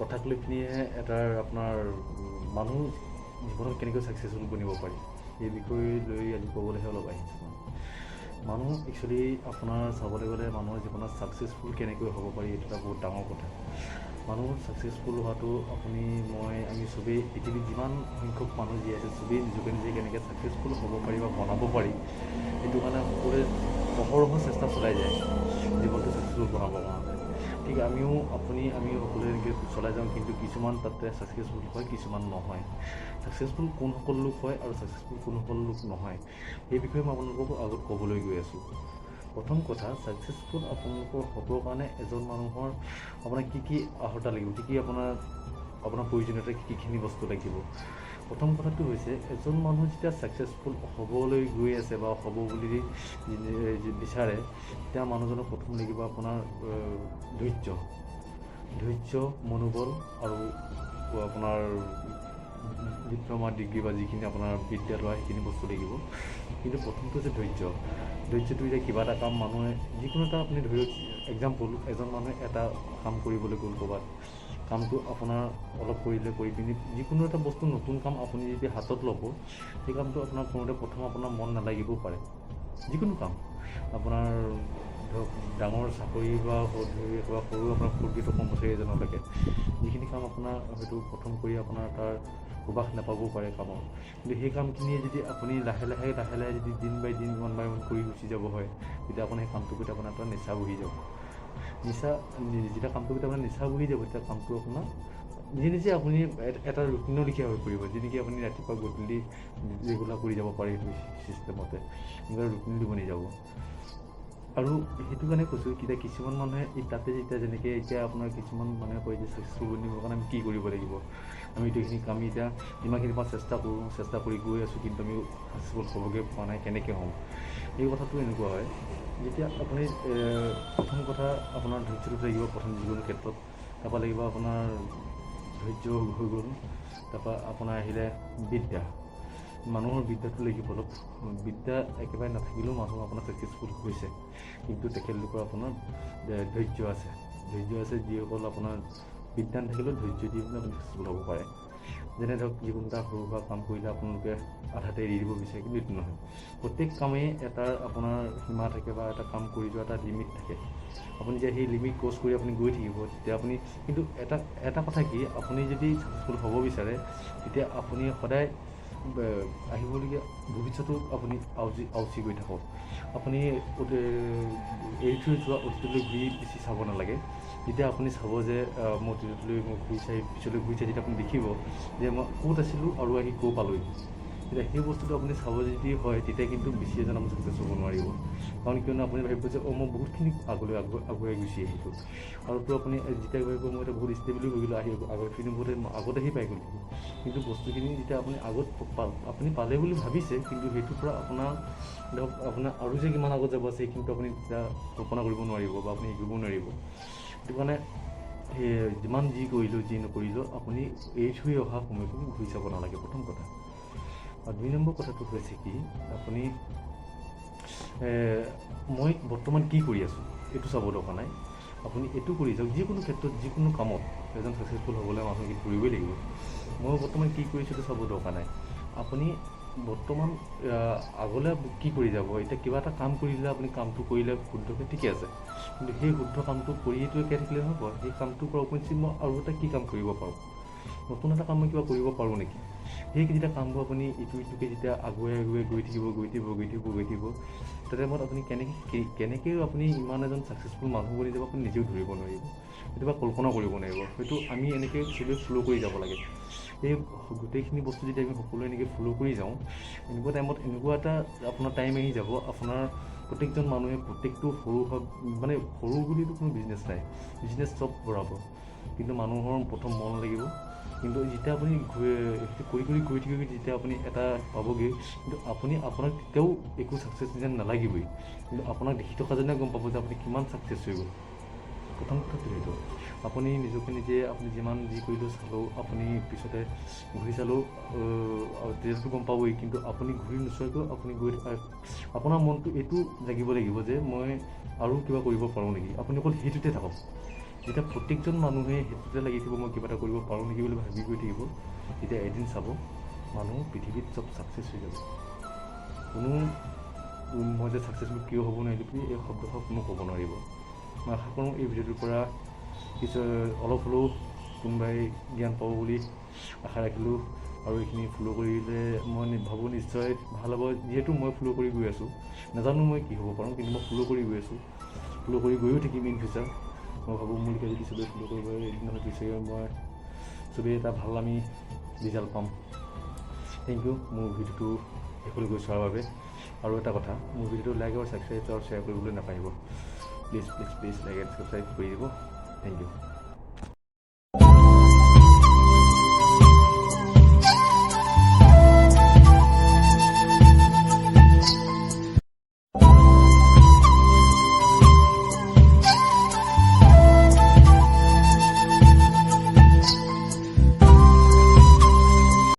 কথাক লৈ পিনিহে এটাৰ আপোনাৰ মানুহ জীৱনত কেনেকৈ ছাকচেছফুল বনিব পাৰি এই বিষয় লৈ আজি ক'বলৈহে অলপ আহিছোঁ। মানুহ একচুৱেলি আপোনাৰ চাবলৈ গ'লে মানুহৰ জীৱনত ছাকচেছফুল কেনেকৈ হ'ব পাৰি এইটো এটা বহুত ডাঙৰ কথা। মানুহ ছাকচেছফুল হোৱাটো আমি চবেই পৃথিৱীত যিমান সংখ্যক মানুহ জীয়াই আছে চবেই নিজকে নিজে কেনেকৈ ছাকচেছফুল হ'ব পাৰি বা বনাব পাৰি সেইটো কাৰণে সকলোৱে অহৰহ চেষ্টা চলাই যায় জীৱনটো ছাকচেছফুল বনাবৰ কাৰণে। ঠিক আমিও সকলোৱে এনেকৈ চলাই যাওঁ, কিন্তু কিছুমান তাতে ছাকচেছফুল হয়, কিছুমান নহয়। ছাকচেছফুল কোনসকল লোক হয় আৰু ছাকচেছফুল কোনসকল লোক নহয় সেই বিষয়ে মই আপোনালোকক আগত ক'বলৈ গৈ আছোঁ। প্ৰথম কথা, ছাকচেছফুল আপোনালোকৰ হ'বৰ কাৰণে এজন মানুহৰ আপোনাৰ কি আহৰ্তা লাগিব, কি আপোনাৰ প্ৰয়োজনীয়তা কিখিনি বস্তু লাগিব। প্ৰথম কথাটো হৈছে এজন মানুহ যেতিয়া ছাকচেছফুল হ'বলৈ গৈ আছে বা হ'ব বুলি বিচাৰে তেতিয়া মানুহজনক প্ৰথম লাগিব আপোনাৰ ধৈৰ্য, মনোবল আৰু আপোনাৰ ডিপ্ল'মা ডিগ্ৰী বা যিখিনি আপোনাৰ বিদ্যালয় সেইখিনি বস্তু লাগিব। কিন্তু প্ৰথমটো হৈছে ধৈৰ্যটো এতিয়া কিবা এটা কাম মানুহে যিকোনো এটা আপুনি ধৰি এক্সাম্পল, এজন মানুহে এটা কাম কৰিবলৈ গ'ল ক'ৰবাত, কামটো আপোনাৰ অলপ কৰি পিনি যিকোনো এটা বস্তু নতুন কাম আপুনি যদি হাতত ল'ব সেই কামটো আপোনাৰ কৰোঁতে প্ৰথম আপোনাৰ মন নালাগিবও পাৰে। যিকোনো কাম আপোনাৰ ধৰক ডাঙৰ চাকৰি বা সৰু আপোনাৰ ফুৰ্তিটো কৰ্মচাৰী এজনলৈকে যিখিনি কাম আপোনাৰ হয়তো প্ৰথম কৰি আপোনাৰ তাৰ সুবাস নাপাবও পাৰে কামৰ, কিন্তু সেই কামখিনিয়ে যদি আপুনি লাহে লাহে যদি দিন বাই দিন ওৱান বাই ওৱান কৰি গুচি যাব হয় তেতিয়া আপোনাৰ সেই কামটোৰ প্ৰতি আপোনাৰ এটা নিচা বহি যাব। যেতিয়া কামটোৰ প্ৰতি আপোনাৰ নিচা বহি যাব তেতিয়া কামটো আপোনাৰ নিজে আপুনি এটা ৰুটিনৰ লিখীয়া হৈ পৰিব, যেনেকৈ আপুনি ৰাতিপুৱা গধূলি ৰেগুলাৰ কৰি যাব পাৰে সেইটো চিষ্টেমতে এনেকুৱা ৰুটিনটো বনি যাব। আৰু সেইটো কাৰণে কৈছোঁ এতিয়া কিছুমান মানুহে তাতে যেনেকৈ এতিয়া আপোনাৰ কিছুমান মানুহে কয় যে ছাকচেছফুল বনিবৰ কাৰণে আমি কি কৰিব লাগিব, আমি এইখিনি কাম এতিয়া যিমানখিনি পাওঁ চেষ্টা কৰি গৈ আছোঁ, কিন্তু আমি ছাকচেছফুল হ'বগৈ পোৱা নাই, কেনেকৈ হ'ম। এই কথাটো এনেকুৱা হয় যেতিয়া আপুনি প্ৰথম কথা আপোনাৰ ধৈৰ্যটো লাগিব প্ৰথম যিকোনো ক্ষেত্ৰত, তাৰপৰা লাগিব আপোনাৰ ধৈৰ্য হৈ গ'ল, তাৰপৰা আপোনাৰ আহিলে মানুহৰ বিদ্যাটো লাগিব। অলপ বিদ্যা একেবাৰে নাথাকিলেও মানুহ আপোনাৰ ছাকচেছফুল হৈছে, কিন্তু তেখেতলোকৰ আপোনাৰ ধৈৰ্য আছে যিসকল আপোনাৰ বিদ্যা নাথাকিলেও ধৈৰ্য দি আপুনি ছাকচেছফুল হ'ব পাৰে। যেনে ধৰক যিকোনো এটা সৰু সুৰা কাম কৰিলে আপোনালোকে আধাতে এৰি দিব বিচাৰে, কিন্তু এইটো নহয়। প্ৰত্যেক কামেই এটা আপোনাৰ সীমা থাকে বা এটা কাম কৰি যোৱা এটা লিমিট থাকে। আপুনি যেতিয়া সেই লিমিট ক্ৰছ কৰি আপুনি গৈ থাকিব তেতিয়া আপুনি কিন্তু এটা কথা কি, আপুনি যদি ছাকচেছফুল হ'ব বিচাৰে তেতিয়া আপুনি সদায় আহিবলগীয়া ভৱিষ্যতো আপুনি আউচি গৈ থাকক। আপুনি এৰি থৈ যোৱা অতীতলৈ ঘূৰি বেছি চাব নালাগে। যেতিয়া আপুনি চাব যে মই অতীতলৈ পিছলৈ ঘূৰি চাই যেতিয়া আপুনি দেখিব যে মই ক'ত আছিলোঁ আৰু আহি ক'ৰ পালোঁহি, তেতিয়া সেই বস্তুটো আপুনি চাব যদি হয় তেতিয়া কিন্তু বেছি এজন আপুনি ছাকচেছ হ'ব নোৱাৰিব। কাৰণ কিয়নো আপুনি ভাবিব যে মই বহুতখিনি আগুৱাই গুচি আহিছোঁ, আৰুতো আপুনি যেতিয়া ভাবিব মই এতিয়া বহুত ষ্টেবলি হৈ গ'লোঁ, আগৰখিনি আগত আহি পাই গ'লোঁ, কিন্তু বস্তুখিনি যেতিয়া আপুনি আপুনি পালে বুলি ভাবিছে, কিন্তু সেইটোৰ পৰা আপোনাৰ ধৰক আপোনাৰ আৰু যে কিমান আগত যাব আছে সেইখিনিতো আপুনি তেতিয়া কল্পনা কৰিব নোৱাৰিব বা আপুনি শিকিব নোৱাৰিব। সেইটো কাৰণে সেই যিমান যি কৰিলোঁ যি নকৰিলোঁ আপুনি এৰি থৈ অহা সময়খিনি ঘূৰি চাব নালাগে, প্ৰথম কথা। আৰু 2 নম্বৰ কথাটো হৈছে কি, আপুনি মই বৰ্তমান কি কৰি আছোঁ এইটো চাব দৰকাৰ নাই। আপুনি এইটো কৰি যাওক, যিকোনো ক্ষেত্ৰত যিকোনো কামত এজন ছাকচেছফুল হ'বলৈ মানুহ কি কৰিবই লাগিব। মই বৰ্তমান কি কৰিছোঁ এইটো চাব দৰকাৰ নাই। আপুনি বৰ্তমান আগলৈ কি কৰি যাব, এতিয়া কিবা এটা কাম কৰিলে আপুনি কামটো কৰিলে শুদ্ধকৈ ঠিকে আছে, কিন্তু সেই শুদ্ধ কামটো কৰিয়েতো একে থাকিলে নহ'ব। সেই কামটোৰ পৰা উপৰিঞ্চি মই আৰু এটা কি কাম কৰিব পাৰোঁ, নতুন এটা কাম মই কিবা কৰিব পাৰোঁ নেকি। সেই যেতিয়া কামবোৰ আপুনি ইটোকে যেতিয়া আগুৱাই গৈ থাকিব তাৰ টাইমত আপুনি কেনেকৈ আপুনি ইমান এজন ছাকচেছফুল মানুহ বনি যাব আপুনি নিজেও ধৰিব নোৱাৰিব, কেতিয়াবা কল্পনা কৰিব নোৱাৰিব। হয়তো আমি এনেকৈ চবেই ফ'ল' কৰি যাব লাগে। সেই গোটেইখিনি বস্তু যদি আমি সকলোৱে এনেকৈ ফ'ল' কৰি যাওঁ, এনেকুৱা টাইমত এনেকুৱা এটা আপোনাৰ টাইম আহি যাব, আপোনাৰ প্ৰত্যেকজন মানুহে প্ৰত্যেকটো সৰু বুলিতো কোনো বিজনেছ নাই, বিজনেছ চব বৰাবৰ, কিন্তু মানুহৰ প্ৰথম মন লাগিব। কিন্তু যেতিয়া আপুনি কৰি গৈ থাকিব, যেতিয়া আপুনি এটা পাবগৈ, কিন্তু আপোনাক তেতিয়াও একো ছাকচেছ যেন নালাগিবই, কিন্তু আপোনাক দেখি থকা যেনে গম পাব যে আপুনি কিমান ছাকচেছ হৈ গ'ল। প্ৰথম কথাটো সেইটো, আপুনি নিজকে নিজে আপুনি যিমান যি কৰিলেও চালেও আপুনি পিছতে ঘূৰি চালেও তেতিয়াতো গম পাবই, কিন্তু আপুনি ঘূৰি নোচোৱাকৈ আপুনি গৈ আপোনাৰ মনটো এইটো জাগিব লাগিব যে মই আৰু কিবা কৰিব পাৰোঁ নেকি। আপুনি অকল সেইটোতে থাকক, যেতিয়া প্ৰত্যেকজন মানুহে সেইটোতে লাগি থাকিব মই কিবা এটা কৰিব পাৰোঁ নেকি বুলি ভাবি গৈ থাকিব, তেতিয়া এদিন চাব মানুহ পৃথিৱীত চব ছাকচেছ হৈ যাব। কোনো মই যে ছাকচেছফুল কিয় হ'ব নোৱাৰিলোঁ বুলি এই শব্দষাৰ কোনো ক'ব নোৱাৰিব। মই আশা কৰোঁ এই ভিডিঅ'টোৰ পৰা কিছু অলপ হ'লেও কোনোবাই জ্ঞান পাব বুলি আশা ৰাখিলোঁ, আৰু এইখিনি ফ'ল' কৰিলে মই ভাবোঁ নিশ্চয় ভাল হ'ব। যিহেতু মই ফ'ল' কৰি গৈ আছোঁ, নাজানো মই কি হ'ব পাৰোঁ, কিন্তু মই ফ'ল' কৰি গৈ আছোঁ, ফ'ল' কৰি গৈও থাকিম ইন ফিউচাৰ। মই ভাবোঁ মোৰলৈকে যদি চবেই ফ'ল' কৰিব এদিন হয়তো চাগে মই চবেই এটা ভাল আমি ৰিজাল্ট পাম। থেংক ইউ মোৰ ভিডিঅ'টো শেষলৈ গৈ চোৱাৰ বাবে। আৰু এটা কথা, মোৰ ভিডিঅ'টো লাইক আৰু ছাবস্ক্ৰাইব আৰু শ্বেয়াৰ কৰিবলৈ নাপাহৰিব। Please please please like and subscribe কৰি দিব। Thank U.